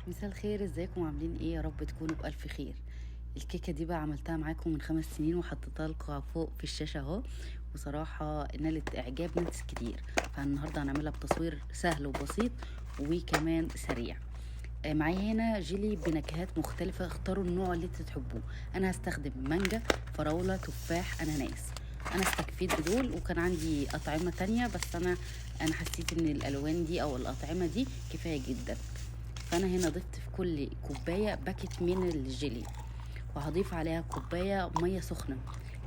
مساء الخير، ازيكم؟ عاملين ايه؟ يا رب تكونوا بألف خير. الكيكة دي بقى عملتها معاكم من 5 سنين وحطيتها لكم فوق في الشاشة اهو. وصراحة نالت اعجاب ناس كتير. فالنهاردة هنعملها بتصوير سهل وبسيط وكمان سريع. معايا هنا جيلي بنكهات مختلفة، اختاروا النوع اللي انتوا تحبوه. انا هستخدم مانجا، فراولة، تفاح، اناناس. انا استكفيت بدول وكان عندي اطعمة تانية، بس انا حسيت ان الالوان دي او الاطعمة دي كفاية جدا. فانا هنا ضفت في كل كوبايه باكت من الجيلي، وهضيف عليها كوبايه ميه سخنه.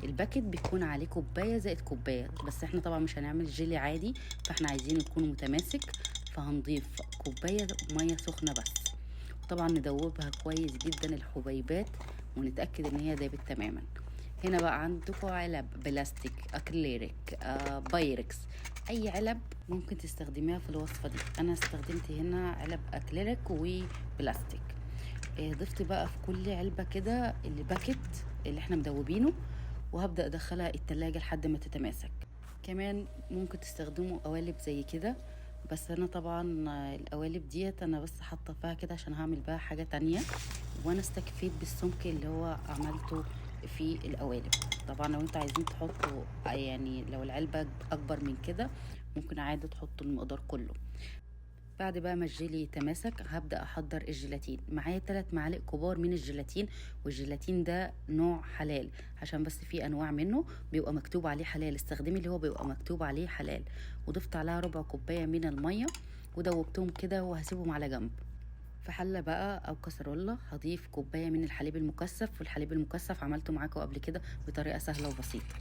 الباكت بيكون عليه كوبايه زائد كوبايه، بس احنا طبعا مش هنعمل جيلي عادي، فاحنا عايزين يكون متماسك. فهنضيف كوبايه ميه سخنه بس. طبعا ندوبها كويس جدا الحبيبات، ونتاكد ان هي دابت تماما. هنا بقى عندكم علب بلاستيك، اكريليك، بايركس. اي علب ممكن تستخدميها في الوصفه دي. انا استخدمت هنا علب اكريليك وبلاستيك. ضفت بقى في كل علبه كده الباكت اللي احنا مدوبينه، وهبدا ادخلها التلاجة لحد ما تتماسك. كمان ممكن تستخدموا قوالب زي كده، بس انا طبعا القوالب ديت انا بس حاطه فيها كده عشان هعمل بقى حاجه تانية. وانا استكفيت بالسمك اللي هو عملته في القوالب. طبعا لو انتوا عايزين تحطوا يعني لو العلبه اكبر من كده ممكن عادي تحطوا المقدار كله. بعد بقى ما الجيلي يتماسك هبدأ أحضر الجيلاتين. معايا 3 معالق كبار من الجيلاتين، والجيلاتين ده نوع حلال، عشان بس في أنواع منه بيبقى مكتوب عليه حلال، استخدمي اللي هو بيبقى مكتوب عليه حلال. وضفت عليها ربع كوباية من المية ودوبتهم كده وهسيبهم على جنب. في حلة بقى أو كسرولة هضيف كوباية من الحليب المكثف، والحليب المكثف عملته معاكم قبل كده بطريقة سهلة وبسيطة.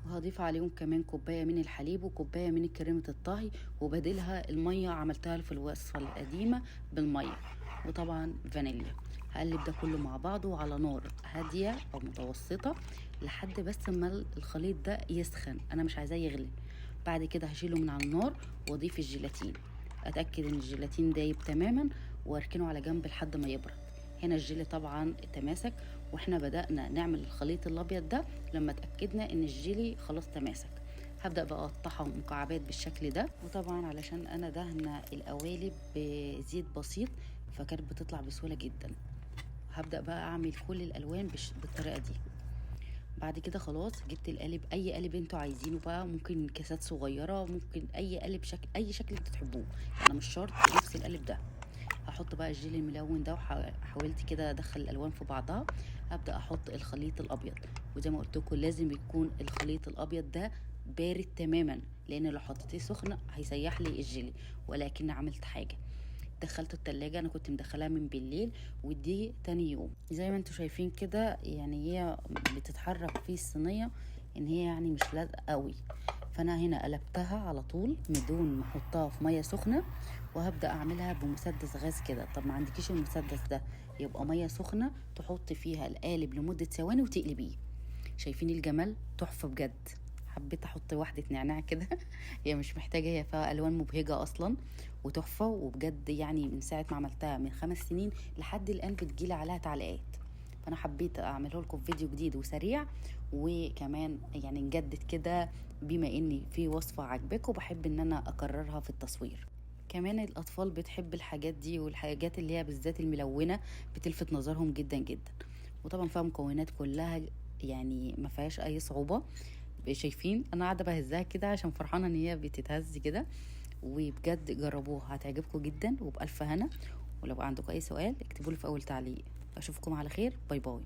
وهضيف عليهم كمان كوباية من الحليب وكوباية من كريمة الطهي، وبديلها المية عملتها في الوصفة القديمة بالمية. وطبعا فانيليا. هقلب ده كله مع بعضه على نار هادية أو متوسطة لحد بس ما الخليط ده يسخن، أنا مش عايزاه يغلي. بعد كده هشيله من على النار وأضيف الجيلاتين. أتأكد إن الجيلاتين دايب تماما وأركنه على جنب لحد ما يبرد. هنا الجيلي طبعا تماسك، واحنا بدأنا نعمل الخليط الأبيض ده لما اتأكدنا ان الجيلي خلاص تماسك. هبدأ بقى اقطعها مكعبات بالشكل ده، وطبعا علشان انا دهنه القوالب بزيت بسيط فكانت بتطلع بسهولة جدا. هبدأ بقى اعمل كل الالوان بالطريقة دي. بعد كده خلاص جبت القالب، اي قالب انتوا عايزينه بقى، ممكن كاسات صغيرة، ممكن اي قالب شكل، اي شكل انتوا تحبوه، يعني مش شرط نفس القالب ده. هحط بقى الجيل الملون ده، وحاولت كده ادخل الالوان في بعضها. ابدا احط الخليط الابيض، وزي ما قلت لكم لازم يكون الخليط الابيض ده بارد تماما، لان لو حطيتيه سخن هيسيح لي الجيلي. ولكن عملت حاجه، دخلته التلاجة، انا كنت مدخلها من بالليل، ودي تاني يوم زي ما انتوا شايفين كده، يعني هي بتتحرك في الصينية ان هي يعني مش لازقة قوي. فانا هنا قلبتها على طول من دون ما احطها في مية سخنة، وهبدأ اعملها بمسدس غاز كده. طب ما عندكيش المسدس ده، يبقى مية سخنة تحط فيها القالب لمدة ثواني وتقلبيه. شايفين الجمال؟ تحفة بجد. حبيت احط واحدة نعناع كده هي مش محتاجة، هي فيها الوان مبهجة اصلا وتحفة. وبجد يعني من ساعة ما عملتها من 5 سنين لحد الان بتجيلي عليها تعليقات. فانا حبيت اعمله لكم في فيديو جديد وسريع، وكمان يعني نجدد كده بما اني في وصفة عجبكم وبحب ان انا اكررها في التصوير. كمان الاطفال بتحب الحاجات دي، والحاجات اللي هي بالذات الملونة بتلفت نظرهم جدا جدا. وطبعا فيها مكونات كلها يعني ما فيهاش اي صعوبة. شايفين انا قاعده بهزها كده عشان فرحانه ان هي بتتهز كده. وبجد جربوها هتعجبكم جدا وبألف هنا. ولو عندكم اي سؤال اكتبوا لي في اول تعليق. اشوفكم على خير، باي باي.